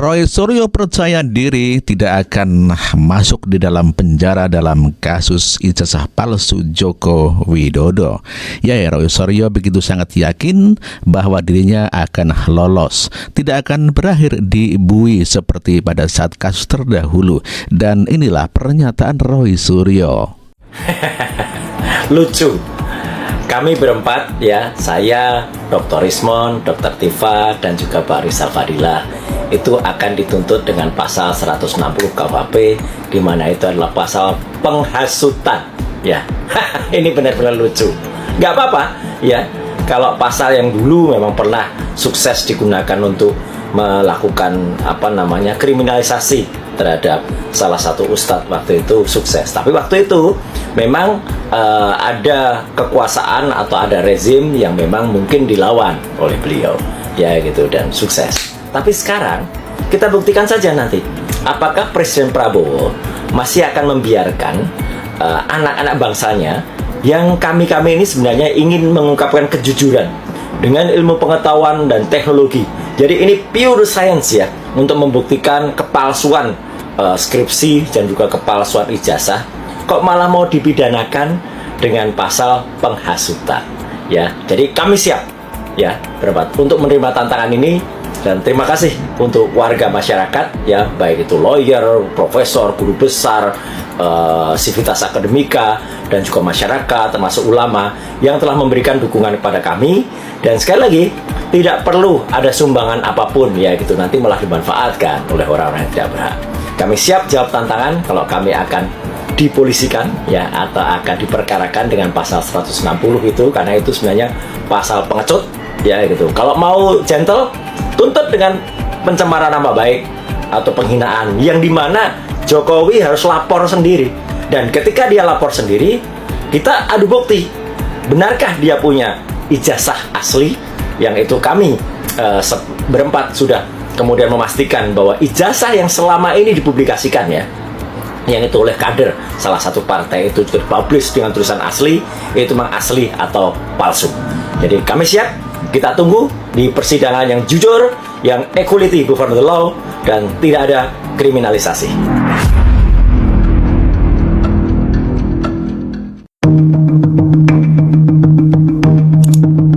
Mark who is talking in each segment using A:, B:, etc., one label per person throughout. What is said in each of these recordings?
A: Roy Suryo percaya diri tidak akan masuk di dalam penjara dalam kasus ijazah palsu Joko Widodo. Ya, Roy Suryo begitu sangat yakin bahwa dirinya akan lolos, tidak akan berakhir di bui seperti pada saat kasus terdahulu. Dan inilah pernyataan Roy Suryo.
B: Lucu. Kami berempat, ya, saya, Dr. Rismon, Dr. Tifa, dan juga Pak Rizal Fadilah, itu akan dituntut dengan pasal 160 KUHP, di mana itu adalah pasal penghasutan. Ya, ini benar-benar lucu. Nggak apa-apa, ya, kalau pasal yang dulu memang pernah sukses digunakan untuk melakukan kriminalisasi terhadap salah satu ustadz waktu itu sukses. Tapi waktu itu memang ada kekuasaan atau ada rezim yang memang mungkin dilawan oleh beliau, ya gitu, dan sukses. Tapi sekarang kita buktikan saja nanti apakah Presiden Prabowo masih akan membiarkan anak-anak bangsanya yang kami ini sebenarnya ingin mengungkapkan kejujuran dengan ilmu pengetahuan dan teknologi. Jadi ini pure science, ya, untuk membuktikan kepalsuan skripsi dan juga kepalsuan ijazah, kok malah mau dipidanakan dengan pasal penghasutan, ya. Jadi kami siap, ya, berempat untuk menerima tantangan ini. Dan terima kasih untuk warga masyarakat, ya, baik itu lawyer, profesor, guru besar, sivitas akademika, dan juga masyarakat termasuk ulama yang telah memberikan dukungan kepada kami. Dan sekali lagi, tidak perlu ada sumbangan apapun, ya gitu, nanti malah dimanfaatkan oleh orang-orang yang tidak berhak. Kami siap jawab tantangan kalau kami akan dipolisikan, ya, atau akan diperkarakan dengan pasal 160 itu, karena itu sebenarnya pasal pengecut, ya gitu. Kalau mau gentle, tuntut dengan pencemaran nama baik atau penghinaan, yang dimana Jokowi harus lapor sendiri. Dan ketika dia lapor sendiri, kita adu bukti, benarkah dia punya ijazah asli, yang itu kami berempat sudah kemudian memastikan bahwa ijazah yang selama ini dipublikasikan, ya, yang itu oleh kader salah satu partai itu juga dipublish dengan tulisan asli, itu memang asli atau palsu. Jadi kami siap, kita tunggu di persidangan yang jujur, yang equality before the law, dan tidak ada kriminalisasi.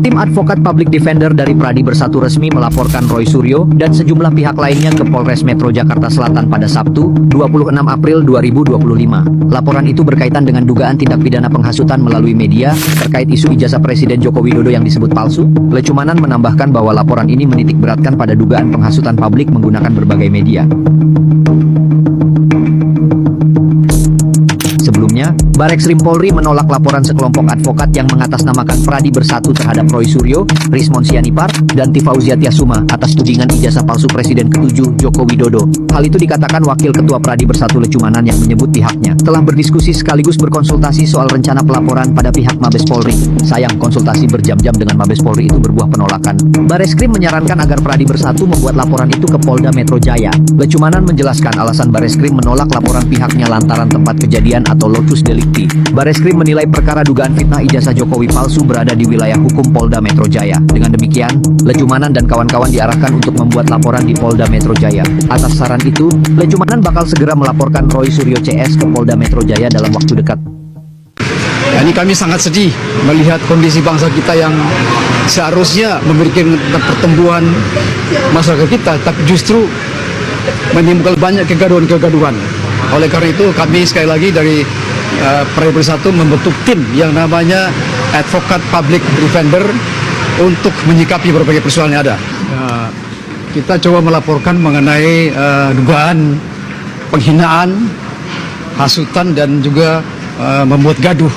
C: Tim advokat public defender dari Pradi Bersatu resmi melaporkan Roy Suryo dan sejumlah pihak lainnya ke Polres Metro Jakarta Selatan pada Sabtu, 26 April 2025. Laporan itu berkaitan dengan dugaan tindak pidana penghasutan melalui media terkait isu ijazah Presiden Joko Widodo yang disebut palsu. Lecumanan menambahkan bahwa laporan ini menitik beratkan pada dugaan penghasutan publik menggunakan berbagai media. Sebelumnya, Bareskrim Polri menolak laporan sekelompok advokat yang mengatasnamakan Pradi Bersatu terhadap Roy Suryo, Rismon Sianipar, dan Tifauziah Tiasuma atas tudingan ijazah palsu Presiden ke-7 Joko Widodo. Hal itu dikatakan Wakil Ketua Pradi Bersatu Lecumanan yang menyebut pihaknya telah berdiskusi sekaligus berkonsultasi soal rencana pelaporan pada pihak Mabes Polri. Sayang, konsultasi berjam-jam dengan Mabes Polri itu berbuah penolakan. Bareskrim menyarankan agar Pradi Bersatu membuat laporan itu ke Polda Metro Jaya. Lecumanan menjelaskan alasan Bareskrim menolak laporan pihaknya lantaran tempat kejadian atau lokus delikti. Bareskrim menilai perkara dugaan fitnah ijazah Jokowi palsu berada di wilayah hukum Polda Metro Jaya. Dengan demikian, Lecumanan dan kawan-kawan diarahkan untuk membuat laporan di Polda Metro Jaya. Atas saran itu, Lecumanan bakal segera melaporkan Roy Suryo CS ke Polda Metro Jaya dalam waktu dekat.
D: Ya, ini kami sangat sedih melihat kondisi bangsa kita yang seharusnya memberikan pertumbuhan masyarakat kita, tapi justru menimbulkan banyak kegaduhan-kegaduhan. Oleh karena itu kami sekali lagi dari Pradi Bersatu membentuk tim yang namanya Advokat Public Defender untuk menyikapi berbagai persoalan yang ada. Kita coba melaporkan mengenai dugaan penghinaan, hasutan, dan juga membuat gaduh.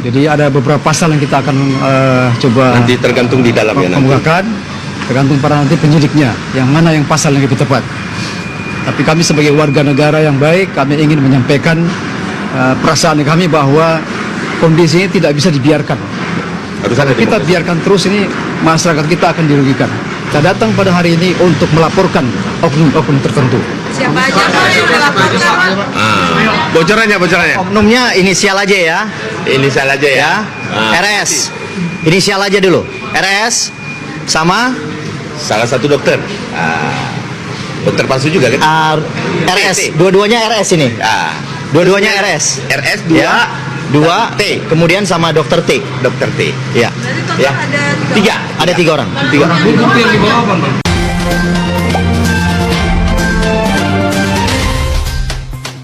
D: Jadi ada beberapa pasal yang kita akan coba
E: nanti tergantung di dalam, ya,
D: kemukakan, tergantung pada nanti penyidiknya yang mana yang pasal yang lebih tepat. Tapi kami sebagai warga negara yang baik, kami ingin menyampaikan perasaan kami bahwa kondisi ini tidak bisa dibiarkan. Kalau kita biarkan terus, ini masyarakat kita akan dirugikan. Kita datang pada hari ini untuk melaporkan oknum-oknum tertentu.
F: Siapa aja Pak yang melaporkan?
E: Bocorannya.
C: Oknumnya inisial aja, ya.
E: Inisial aja, ya.
C: RS. Inisial aja dulu. RS sama
E: Salah satu dokter. Dokter palsu juga kan?
G: RS, dua-duanya RS ini.
E: Ah,
G: Dua-duanya RS.
E: RS 2
G: Ya. Dua
E: T.
G: kemudian sama dokter T.
E: Dokter T.
G: Ya.
F: Jadi total
E: Ya.
F: ada
E: 3.
G: Ada 3 orang.
E: 3.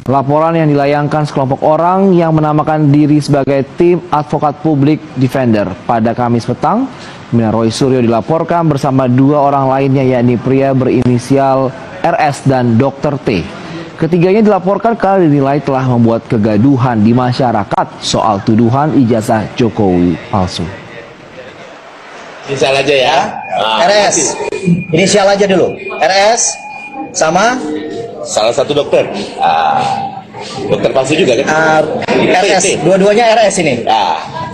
H: Laporan yang dilayangkan sekelompok orang yang menamakan diri sebagai tim advokat publik defender pada Kamis petang, Pimpinan Roy Suryo dilaporkan bersama 2 orang lainnya yakni pria berinisial RS dan Dr. T. Ketiganya dilaporkan karena dinilai telah membuat kegaduhan di masyarakat soal tuduhan ijazah Jokowi palsu.
E: Misal aja ya.
G: RS. Inisial aja dulu. RS sama
E: Salah satu dokter. Dokter palsu juga kan?
G: RS. Dua-duanya RS ini.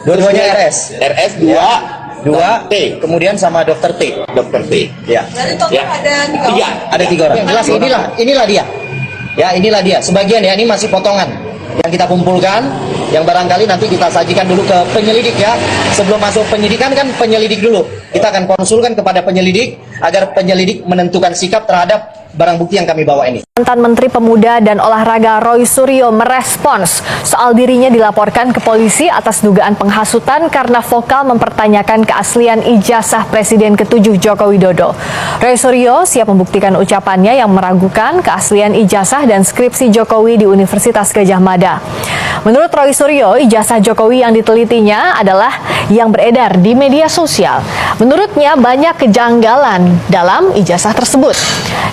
G: Dua-duanya RS.
E: RS 2
G: Dua
E: T.
G: kemudian sama dokter T.
E: Dokter T.
G: Ya.
F: Jadi total
E: Ya.
F: ada 3
E: 3.
F: orang.
G: Ada 3 orang. Yang jelas inilah dia. Ya, inilah dia. Sebagian ya, ini masih potongan yang kita kumpulkan, yang barangkali nanti kita sajikan dulu ke penyelidik ya. Sebelum masuk penyidikan kan penyelidik dulu. Kita akan konsulkan kepada penyelidik agar penyelidik menentukan sikap terhadap barang bukti yang kami bawa ini.
I: Mantan Menteri Pemuda dan Olahraga Roy Suryo merespons soal dirinya dilaporkan ke polisi atas dugaan penghasutan karena vokal mempertanyakan keaslian ijazah Presiden ke-7 Joko Widodo. Roy Suryo siap membuktikan ucapannya yang meragukan keaslian ijazah dan skripsi Jokowi di Universitas Gadjah Mada. Menurut Roy Suryo, ijazah Jokowi yang ditelitinya adalah yang beredar di media sosial. Menurutnya banyak kejanggalan dalam ijazah tersebut.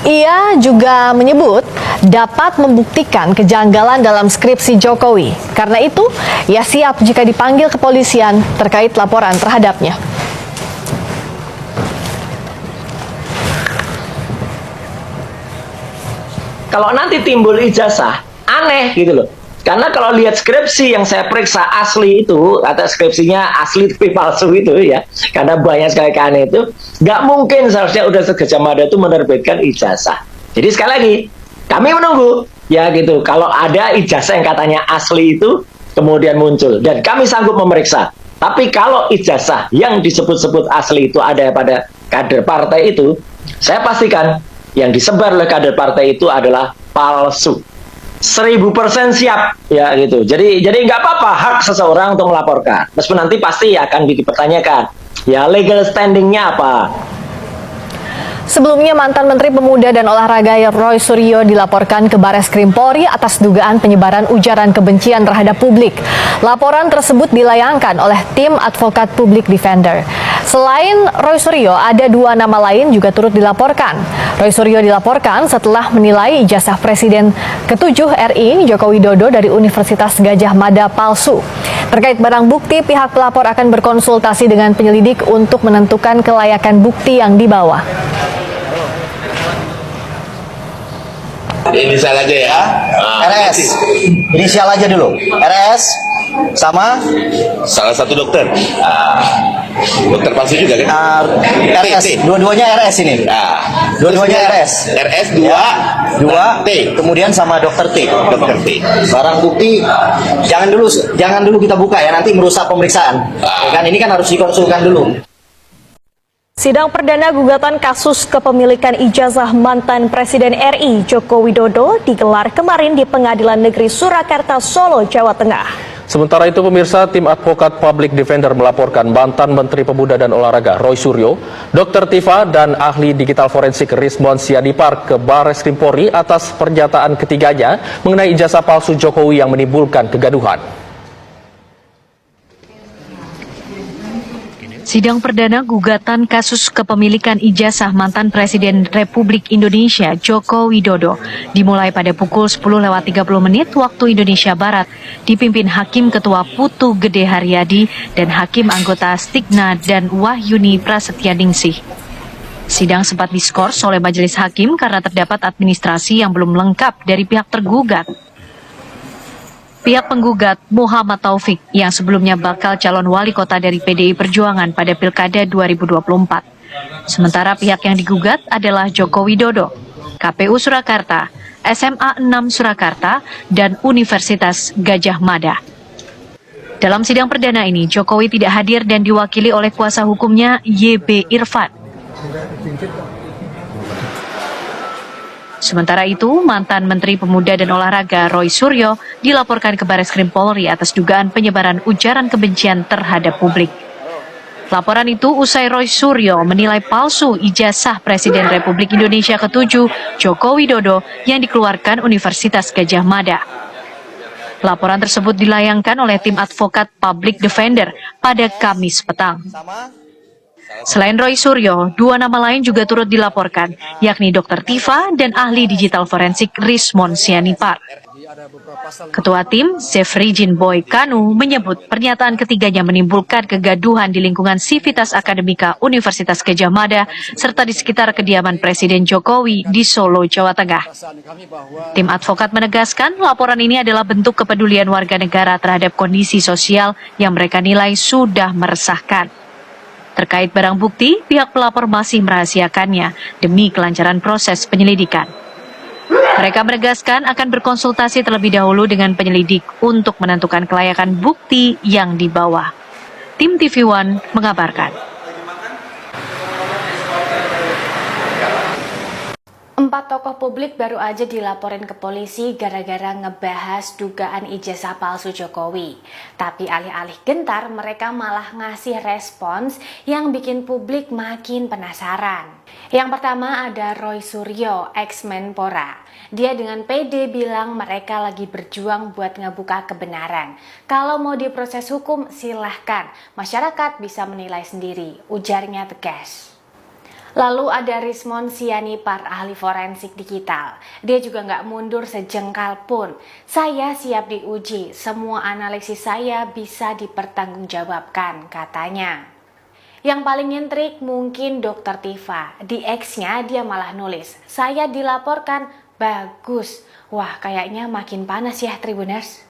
I: Ia juga menyebut dapat membuktikan kejanggalan dalam skripsi Jokowi. Karena itu, ia siap jika dipanggil kepolisian terkait laporan terhadapnya.
J: Kalau nanti timbul ijazah, aneh gitu loh. Karena kalau lihat skripsi yang saya periksa asli itu, atau skripsinya asli tapi palsu itu ya, karena banyak sekali keaneh itu, nggak mungkin seharusnya udah Gadjah Mada itu menerbitkan ijazah. Jadi sekali lagi, kami menunggu ya gitu. Kalau ada ijazah yang katanya asli itu kemudian muncul dan kami sanggup memeriksa. Tapi kalau ijazah yang disebut-sebut asli itu ada pada kader partai itu, saya pastikan yang disebar oleh kader partai itu adalah palsu. 1000% siap ya gitu. Jadi nggak apa-apa hak seseorang untuk melaporkan. Meskipun nanti pasti akan dipertanyakan ya legal standingnya apa.
I: Sebelumnya, mantan Menteri Pemuda dan Olahraga Roy Suryo dilaporkan ke Bareskrim Polri atas dugaan penyebaran ujaran kebencian terhadap publik. Laporan tersebut dilayangkan oleh tim advokat publik defender. Selain Roy Suryo, ada 2 nama lain juga turut dilaporkan. Roy Suryo dilaporkan setelah menilai ijazah Presiden ke-7 RI Joko Widodo dari Universitas Gadjah Mada palsu. Terkait barang bukti, pihak pelapor akan berkonsultasi dengan penyelidik untuk menentukan kelayakan bukti yang dibawa.
E: Inisial aja ya.
G: RS. Inisial aja dulu. RS sama
E: Salah satu dokter. Dokter palsu juga kan?
G: RS. Dua-duanya RS ini. Dua-duanya RS.
E: RS 2
G: T. Kemudian sama dokter T.
E: Dokter T.
G: Barang bukti jangan dulu kita buka ya, nanti merusak pemeriksaan. Ya kan ini kan harus dikonsulkan dulu.
I: Sidang perdana gugatan kasus kepemilikan ijazah mantan Presiden RI Joko Widodo digelar kemarin di Pengadilan Negeri Surakarta, Solo, Jawa Tengah.
K: Sementara itu pemirsa, tim advokat public defender melaporkan mantan Menteri Pemuda dan Olahraga Roy Suryo, Dr. Tifa dan ahli digital forensik Rismon Sianipar ke Bareskrim Polri atas pernyataan ketiganya mengenai ijazah palsu Jokowi yang menimbulkan kegaduhan.
L: Sidang perdana gugatan kasus kepemilikan ijazah mantan Presiden Republik Indonesia Joko Widodo dimulai pada pukul 10.30 waktu Indonesia Barat, dipimpin Hakim Ketua Putu Gede Haryadi dan Hakim anggota Stigna dan Wahyuni Prasetyaningsih. Sidang sempat diskors oleh majelis hakim karena terdapat administrasi yang belum lengkap dari pihak tergugat. Pihak penggugat Muhammad Taufik yang sebelumnya bakal calon wali kota dari PDI Perjuangan pada Pilkada 2024. Sementara pihak yang digugat adalah Joko Widodo, KPU Surakarta, SMA 6 Surakarta, dan Universitas Gadjah Mada. Dalam sidang perdana ini, Jokowi tidak hadir dan diwakili oleh kuasa hukumnya YB Irfan. Sementara itu, mantan Menteri Pemuda dan Olahraga Roy Suryo dilaporkan ke Bareskrim Polri atas dugaan penyebaran ujaran kebencian terhadap publik. Laporan itu usai Roy Suryo menilai palsu ijazah Presiden Republik Indonesia ke-7 Joko Widodo yang dikeluarkan Universitas Gadjah Mada. Laporan tersebut dilayangkan oleh tim advokat Public Defender pada Kamis petang. Selain Roy Suryo, 2 nama lain juga turut dilaporkan, yakni Dr. Tifa dan ahli digital forensik Rismon Sianipar. Ketua tim, Zefrijin Boy Kanu, menyebut pernyataan ketiganya menimbulkan kegaduhan di lingkungan Sivitas Akademika Universitas Gadjah Mada serta di sekitar kediaman Presiden Jokowi di Solo, Jawa Tengah. Tim advokat menegaskan laporan ini adalah bentuk kepedulian warga negara terhadap kondisi sosial yang mereka nilai sudah meresahkan. Terkait barang bukti, pihak pelapor masih merahasiakannya demi kelancaran proses penyelidikan. Mereka menegaskan akan berkonsultasi terlebih dahulu dengan penyelidik untuk menentukan kelayakan bukti yang dibawa. Tim TV One mengabarkan.
M: 4 tokoh publik baru aja dilaporin ke polisi gara-gara ngebahas dugaan ijazah palsu Jokowi. Tapi alih-alih gentar, mereka malah ngasih respons yang bikin publik makin penasaran. Yang pertama ada Roy Suryo, ex-Menpora. Dia dengan pede bilang mereka lagi berjuang buat ngebuka kebenaran. Kalau mau diproses hukum, silahkan. Masyarakat bisa menilai sendiri, ujarnya tegas. Lalu ada Rismon Sianipar, ahli forensik digital. Dia juga nggak mundur sejengkal pun. Saya siap diuji, semua analisis saya bisa dipertanggungjawabkan, katanya. Yang paling nyentrik mungkin Dr. Tifa. Di X-nya dia malah nulis, saya dilaporkan, bagus. Wah, kayaknya makin panas ya Tribuners.